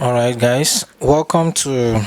Alright guys, welcome to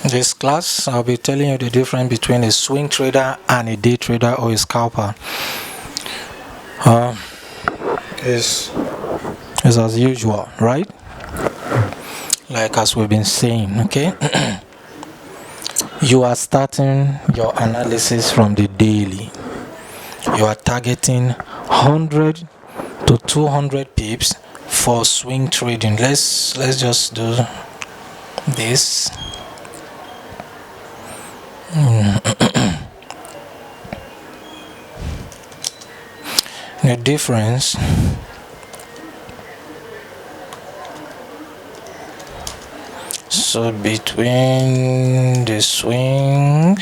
this class. I'll be telling you the difference between a swing trader and a day trader or a scalper. Is as usual, right? Like as we've been saying, okay? You are starting your analysis from the daily. You are targeting 100 to 200 pips for swing trading. Let's just do this. The difference so between the swing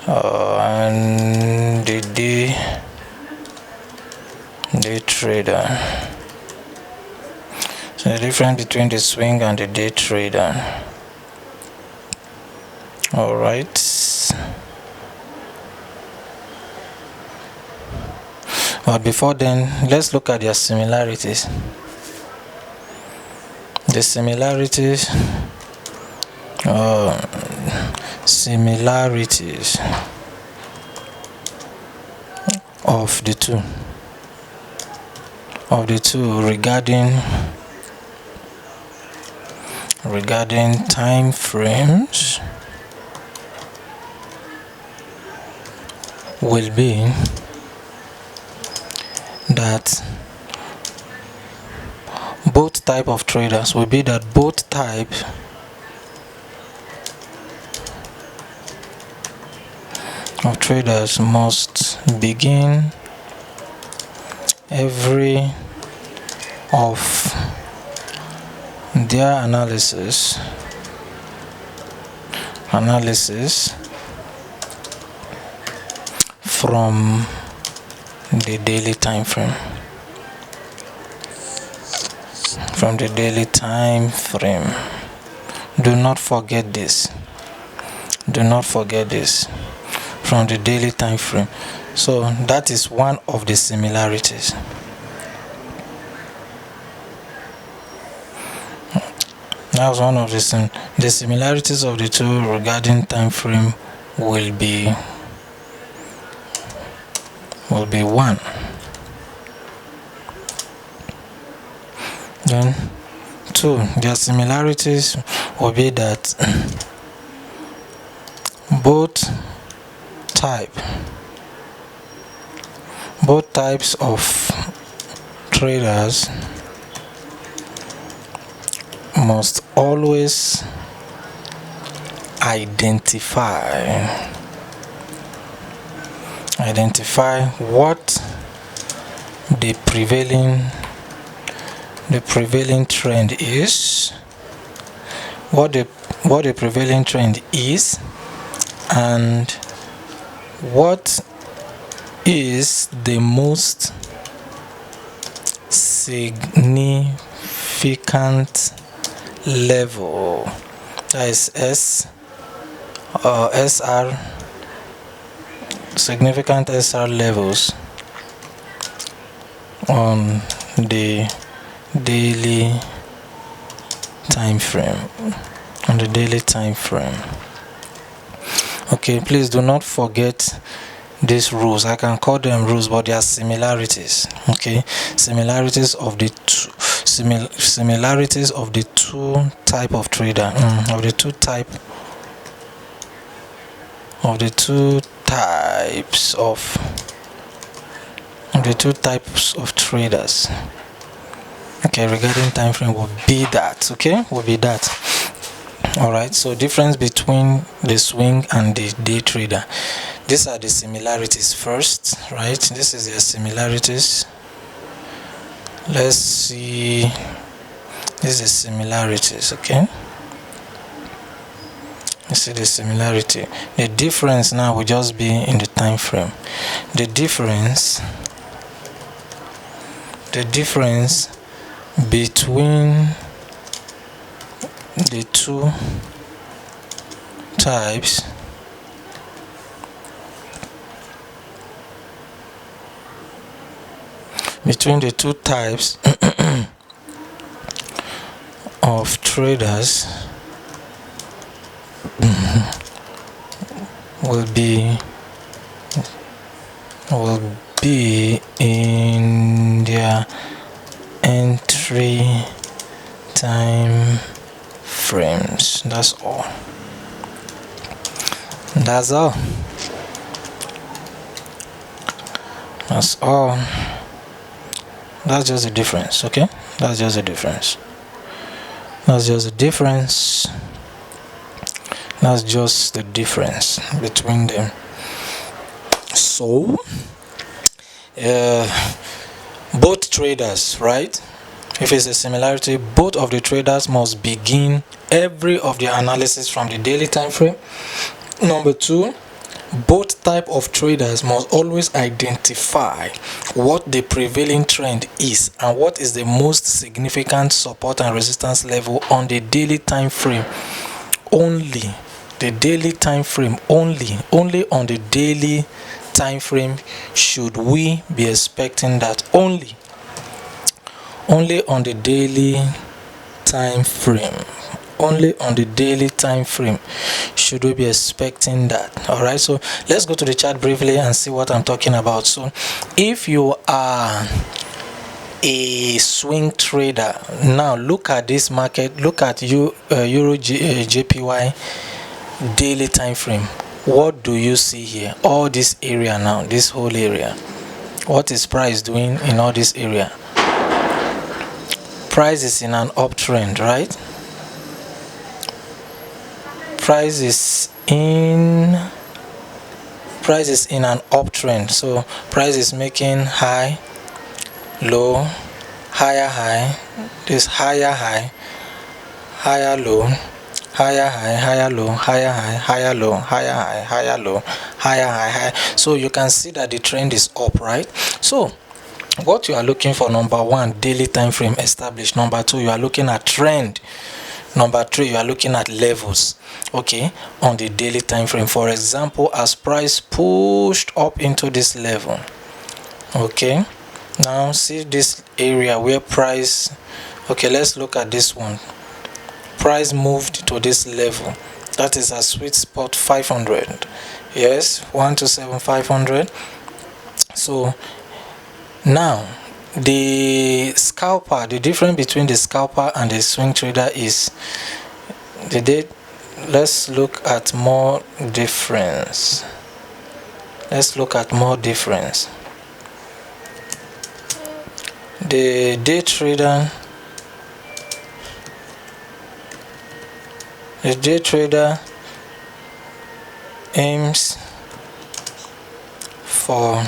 and the day trader. So the difference between the swing and the day trader. All right. But before then, let's look at their similarities. The similarities of the two regarding time frames will be that both type of traders must begin every of their analysis from the daily time frame. Do not forget this. From the daily time frame. So that is one of the similarities. That's one of the similarities of the two regarding time frame will be one. Then two, their similarities will be that both types of traders must always identify what the prevailing trend is, and what is the most significant level, that is SR, significant SR levels on the daily time frame. Okay, please do not forget these rules. I can call them rules, but they are similarities. Okay, similarities of the two type of trader, of the two types of traders. Okay, regarding time frame will be that. All right, so difference between the swing and the day trader. These are the similarities first, right? This is their similarities. Let's see. This is similarities, okay? You see the similarity. The difference now will just be in the time frame. The difference between the two types traders will be in their entry time frames. That's all. That's all. That's all. That's just the difference. Okay, that's just the difference. That's just the difference. That's just the difference between them. So both traders, right? If it's a similarity, both of the traders must begin every of their analysis from the daily time frame. Number two, both type of traders must always identify what the prevailing trend is and what is the most significant support and resistance level on the daily time frame. Only the daily time frame, only on the daily time frame should we be expecting that. Only on the daily time frame, only on the daily time frame should we be expecting that. All right, so let's go to the chart briefly and see what I'm talking about. So if you are a swing trader, now look at this market, look at Euro JPY daily time frame. What do you see here? All this area now, this whole area, what is price doing in all this area? Price is in an uptrend, right? Price is in an uptrend. So price is making high, low, higher high, this higher high, higher low, higher high, higher low, higher high, higher low, higher high, higher low, higher high, high. So you can see that the trend is up, right? So what you are looking for, number one, daily time frame established. Number two, you are looking at trend. Number three, you are looking at levels, okay, on the daily time frame. For example, as price pushed up into this level, okay, now see this area where price, okay, let's look at this one. Price moved to this level, that is a sweet spot 500. Yes, 127,500. So now the scalper, the difference between the scalper and the swing trader is let's look at more difference. Let's look at more difference. The day trader, aims for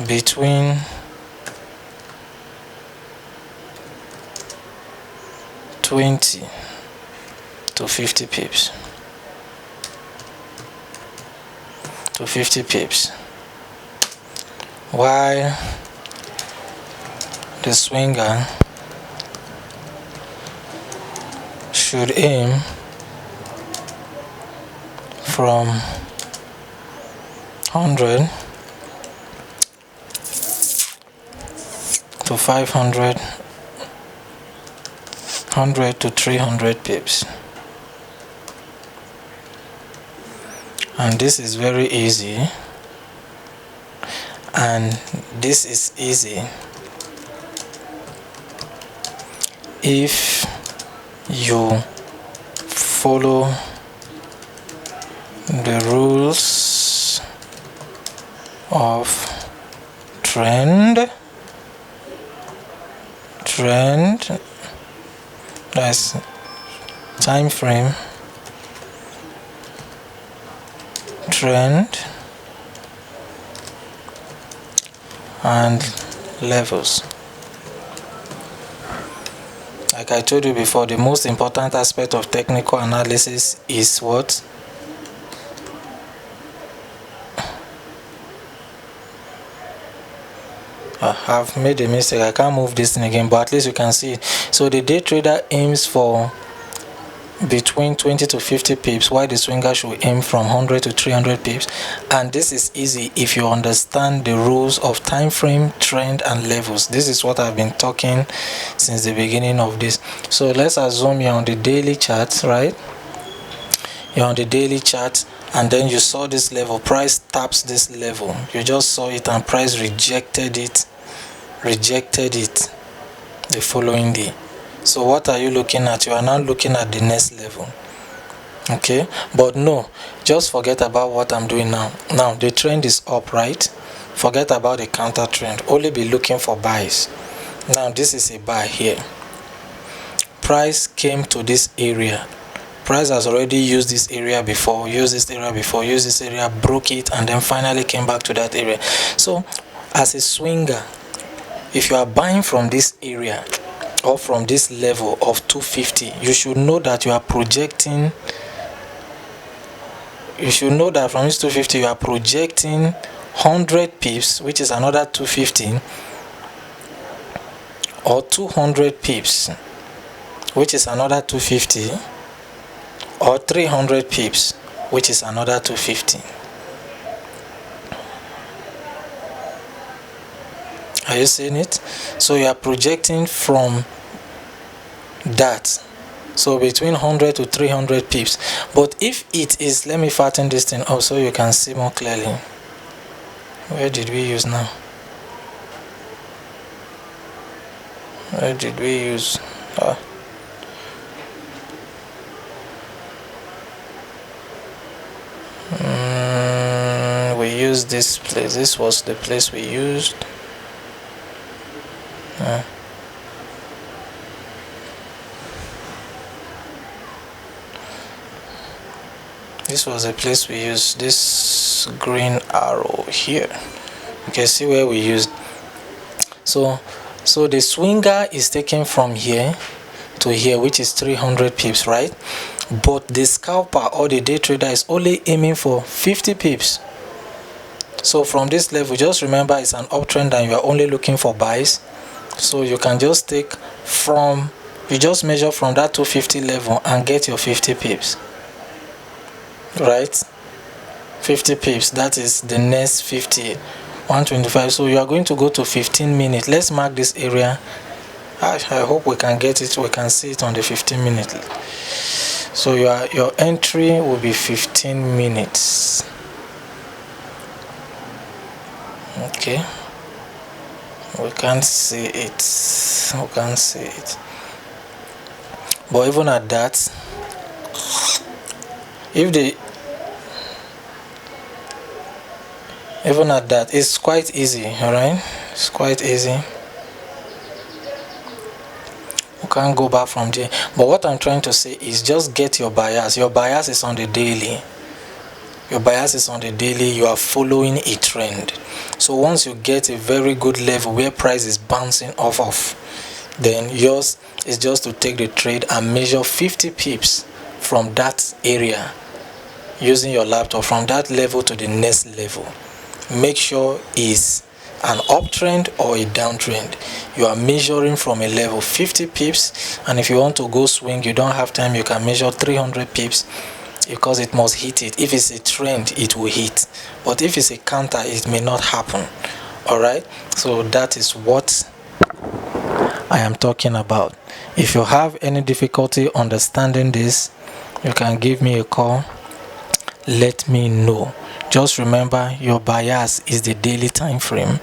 between 20 to 50 pips. While the swinger should aim from 100 to 500, 100 to 300 pips. And this is very easy, and this is easy if you follow the rules of trend, that's time frame, trend, and levels. Like I told you before, the most important aspect of technical analysis is what? I've made a mistake, I can't move this thing again, but at least you can see it. So the day trader aims for between 20 to 50 pips, while the swinger should aim from 100 to 300 pips. And this is easy if you understand the rules of time frame, trend, and levels. This is what I've been talking since the beginning of this. So let's assume you're on the daily chart, right? You're on the daily chart, and then you saw this level, price taps this level, you just saw it, and price rejected it the following day. So what are you looking at? You are now looking at the next level. Okay, but no, just forget about what I'm doing now. Now the trend is up, right? Forget about the counter trend, only be looking for buys. Now this is a buy here. Price came to this area. Price has already used this area before, used this area, broke it, and then finally came back to that area. So as a swinger, if you are buying from this area or from this level of 250, you should know that you are projecting, from this 250 you are projecting 100 pips, which is another 250, or 200 pips, which is another 250, or 300 pips, which is another 250. Are you seeing it? So you are projecting from that, so between 100 to 300 pips. But if it is, let me fatten this thing up so you can see more clearly. Where did we use now? Where did we use? We used this place. This was the place we used. This was the place we used, this green arrow here. You can see where we used. So the swinger is taken from here to here, which is 300 pips, right? But the scalper or the day trader is only aiming for 50 pips. So from this level, just remember it's an uptrend and you are only looking for buys. So you can just take from, you just measure from that 250 level and get your 50 pips, right? 50 pips, that is the next 50, 125. So you are going to go to 15 minutes. Let's mark this area. I hope we can get it, we can see it on the 15 minutes. So your entry will be 15 minutes. Okay, we can't see it, but even at that, it's quite easy. All right, it's quite easy. We can't go back from there. But what I'm trying to say is just get your bias. Your bias is on the daily. You are following a trend. So once you get a very good level where price is bouncing off of, then yours is just to take the trade and measure 50 pips from that area using your laptop, from that level to the next level. Make sure it's an uptrend or a downtrend. You are measuring from a level 50 pips, and if you want to go swing, you don't have time, you can measure 300 pips, because it must hit it. If it's a trend, it will hit, but if it's a counter, it may not happen. All right, so that is what I am talking about. If you have any difficulty understanding this, you can give me a call, let me know. Just remember, your bias is the daily time frame,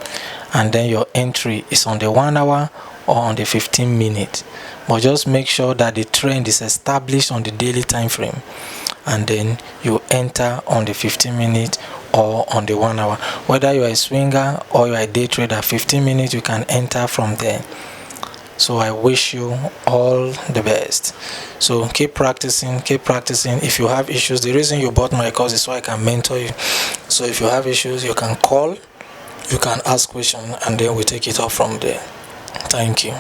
and then your entry is on the 1 hour or on the 15 minutes. But just make sure that the trend is established on the daily time frame, and then you enter on the 15 minutes or on the 1 hour. Whether you are a swinger or you are a day trader, 15 minutes you can enter from there. So I wish you all the best. So keep practicing. If you have issues, the reason you bought my course is so I can mentor you. So if you have issues, you can call, you can ask questions, and then we take it off from there. Thank you.